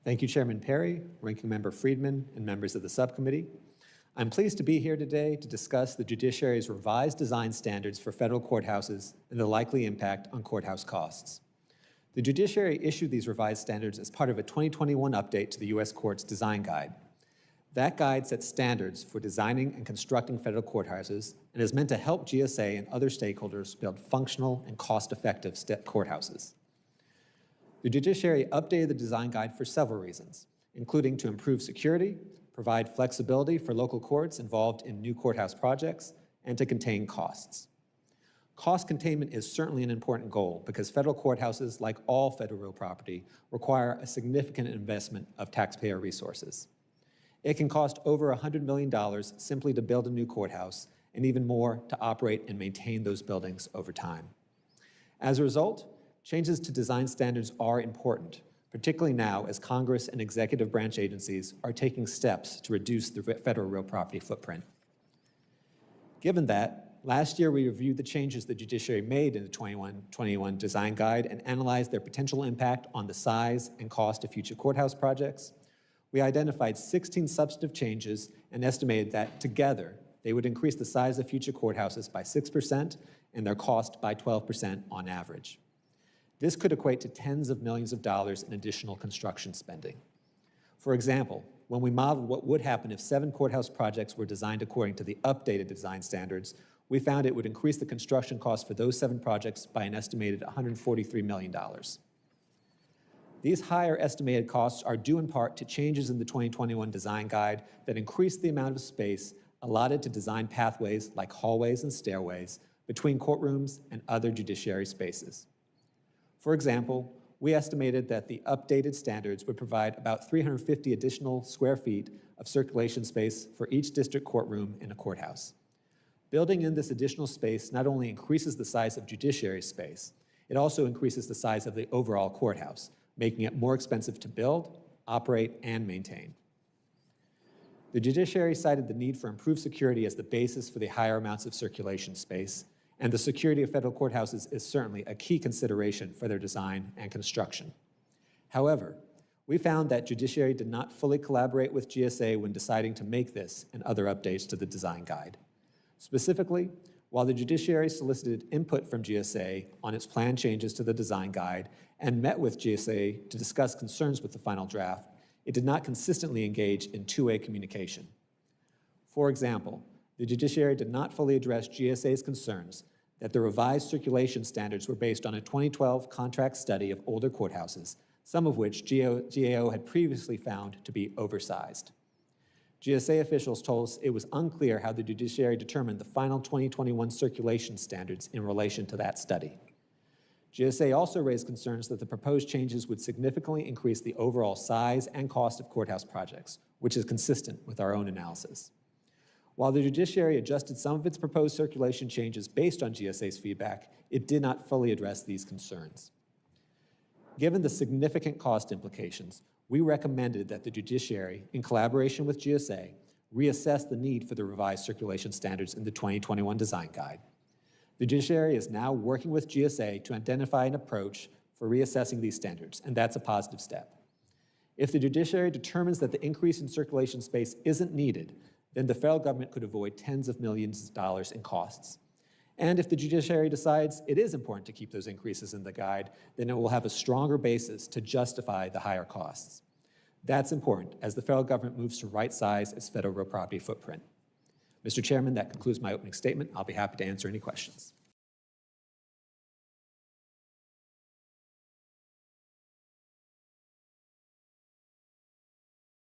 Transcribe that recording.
Thank you, Chairman Perry, Ranking Member Friedman, and members of the subcommittee. I'm pleased to be here today to discuss the judiciary's revised design standards for federal courthouses and the likely impact on courthouse costs. The judiciary issued these revised standards as part of a 2021 update to the U.S. Court's Design Guide. That guide sets standards for designing and constructing federal courthouses and is meant to help GSA and other stakeholders build functional and cost-effective courthouses. The judiciary updated the design guide for several reasons, including to improve security, provide flexibility for local courts involved in new courthouse projects, and to contain costs. Cost containment is certainly an important goal because federal courthouses, like all federal real property, require a significant investment of taxpayer resources. It can cost over $100 million simply to build a new courthouse, and even more to operate and maintain those buildings over time. As a result, changes to design standards are important, particularly now as Congress and executive branch agencies are taking steps to reduce the federal real property footprint. Given that, last year we reviewed the changes the judiciary made in the 2021 Design Guide and analyzed their potential impact on the size and cost of future courthouse projects. We identified 16 substantive changes and estimated that together they would increase the size of future courthouses by 6% and their cost by 12% on average. This could equate to tens of millions of dollars in additional construction spending. For example, when we modeled what would happen if 7 courthouse projects were designed according to the updated design standards, we found it would increase the construction cost for those 7 projects by an estimated $143 million. These higher estimated costs are due in part to changes in the 2021 Design Guide that increased the amount of space allotted to design pathways like hallways and stairways between courtrooms and other judiciary spaces. For example, we estimated that the updated standards would provide about 350 additional square feet of circulation space for each district courtroom in a courthouse. Building in this additional space not only increases the size of judiciary space, it also increases the size of the overall courthouse, making it more expensive to build, operate, and maintain. The judiciary cited the need for improved security as the basis for the higher amounts of circulation space, and the security of federal courthouses is certainly a key consideration for their design and construction. However, we found that judiciary did not fully collaborate with GSA when deciding to make this and other updates to the design guide. Specifically, while the judiciary solicited input from GSA on its planned changes to the design guide and met with GSA to discuss concerns with the final draft, it did not consistently engage in two-way communication. For example, the judiciary did not fully address GSA's concerns that the revised circulation standards were based on a 2012 contract study of older courthouses, some of which GAO had previously found to be oversized. GSA officials told us it was unclear how the judiciary determined the final 2021 circulation standards in relation to that study. GSA also raised concerns that the proposed changes would significantly increase the overall size and cost of courthouse projects, which is consistent with our own analysis. While the judiciary adjusted some of its proposed circulation changes based on GSA's feedback, it did not fully address these concerns. Given the significant cost implications, we recommended that the judiciary, in collaboration with GSA, reassess the need for the revised circulation standards in the 2021 Design Guide. The judiciary is now working with GSA to identify an approach for reassessing these standards, and that's a positive step. If the judiciary determines that the increase in circulation space isn't needed, then the federal government could avoid tens of millions of dollars in costs. And if the judiciary decides it is important to keep those increases in the guide, then it will have a stronger basis to justify the higher costs. That's important as the federal government moves to right-size its federal real property footprint. Mr. Chairman, that concludes my opening statement. I'll be happy to answer any questions.